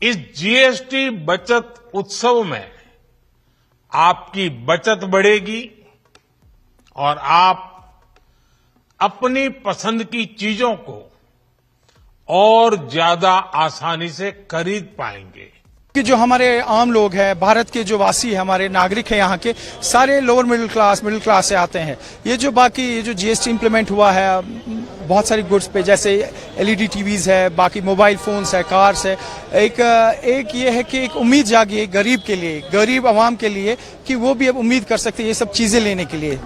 इस जीएसटी बचत उत्सव में आपकी बचत बढ़ेगी और आप अपनी पसंद की चीजों को और ज्यादा आसानी से खरीद पाएंगे। कि जो हमारे आम लोग हैं, भारत के जो वासी हैं, हमारे नागरिक हैं, यहाँ के सारे लोअर मिडिल क्लास से आते हैं। ये जो जीएसटी इंप्लीमेंट हुआ है बहुत सारी गुड्स पे, जैसे एलईडी टीवीज है, बाकी मोबाइल फोन्स है, कार्स है, एक ये है कि एक उम्मीद जागी है गरीब के लिए, गरीब आवाम के लिए, कि वो भी अब उम्मीद कर सकते हैं ये सब चीजें लेने के लिए।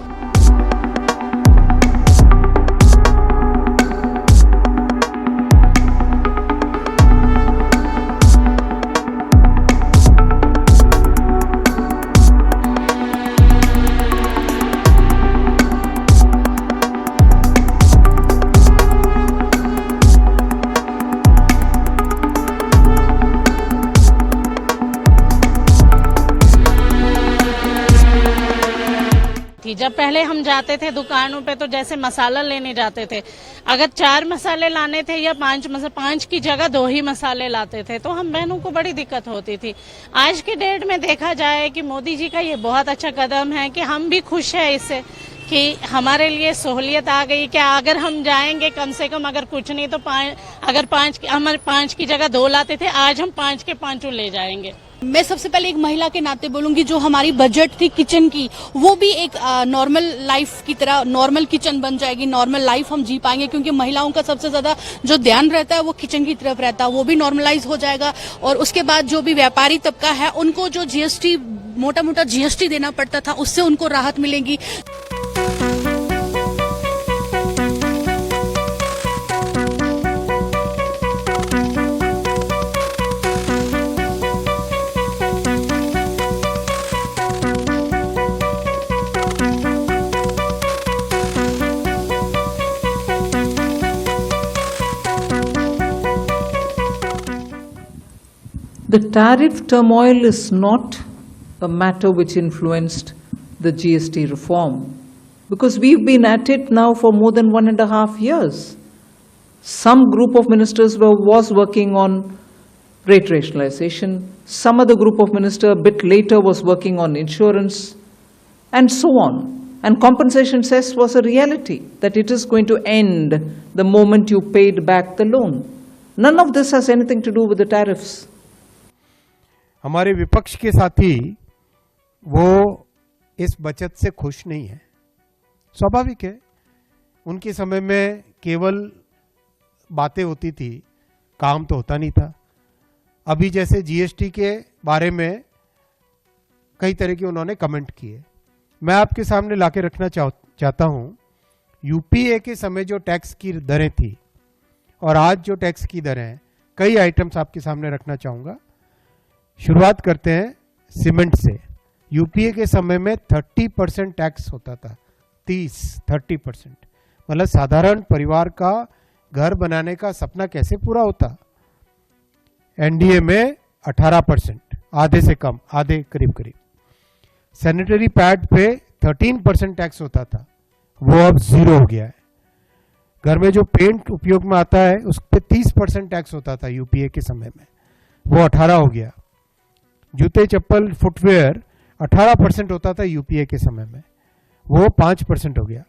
जब पहले हम जाते थे दुकानों पे तो जैसे मसाला लेने जाते थे, अगर 4 मसाले लाने थे या 5 की जगह 2 ही मसाले लाते थे तो हम बहनों को बड़ी दिक्कत होती थी। आज के डेट में देखा जाए कि मोदी जी का ये बहुत अच्छा कदम है कि हम भी खुश हैं इससे कि हमारे लिए सहूलियत आ गई। क्या अगर हम जाएंगे कम से कम अगर कुछ नहीं तो अगर 5 की जगह 2 लाते थे, आज हम 5 के 5 ले जाएंगे। मैं सबसे पहले एक महिला के नाते बोलूंगी, जो हमारी बजट थी किचन की, वो भी एक नॉर्मल लाइफ की तरह नॉर्मल किचन बन जाएगी, नॉर्मल लाइफ हम जी पाएंगे, क्योंकि महिलाओं का सबसे ज्यादा जो ध्यान रहता है वो किचन की तरफ रहता है, वो भी नॉर्मलाइज हो जाएगा। और उसके बाद जो भी व्यापारी तबका है उनको जो जीएसटी मोटा जीएसटी देना पड़ता था उससे उनको राहत मिलेगी। The tariff turmoil is not a matter which influenced the GST reform, because we've been at it now for more than 1.5 years. Some group of ministers was working on rate rationalization, some other group of minister a bit later was working on insurance, and so on. And compensation cess was a reality, that it is going to end the moment you paid back the loan. None of this has anything to do with the tariffs. हमारे विपक्ष के साथी वो इस बचत से खुश नहीं है, स्वाभाविक है। उनके समय में केवल बातें होती थी, काम तो होता नहीं था। अभी जैसे जीएसटी के बारे में कई तरह के उन्होंने कमेंट किए, मैं आपके सामने लाके रखना चाहता हूं। यूपीए के समय जो टैक्स की दरें थी और आज जो टैक्स की दरें हैं, कई आइटम्स आपके सामने रखना चाहूंगा। शुरुआत करते हैं सीमेंट से। यूपीए के समय में 30% टैक्स होता था, 30% मतलब साधारण परिवार का घर बनाने का सपना कैसे पूरा होता। एनडीए में 18%, आधे से कम, आधे करीब। सैनिटरी पैड पे 13% टैक्स होता था, वो अब 0 हो गया है। घर में जो पेंट उपयोग में आता है उस पर 30% टैक्स होता था यूपीए के समय में, वो 18 हो गया। जूते चप्पल फुटवेयर 18% होता था यूपीए के समय में, वो 5% हो गया।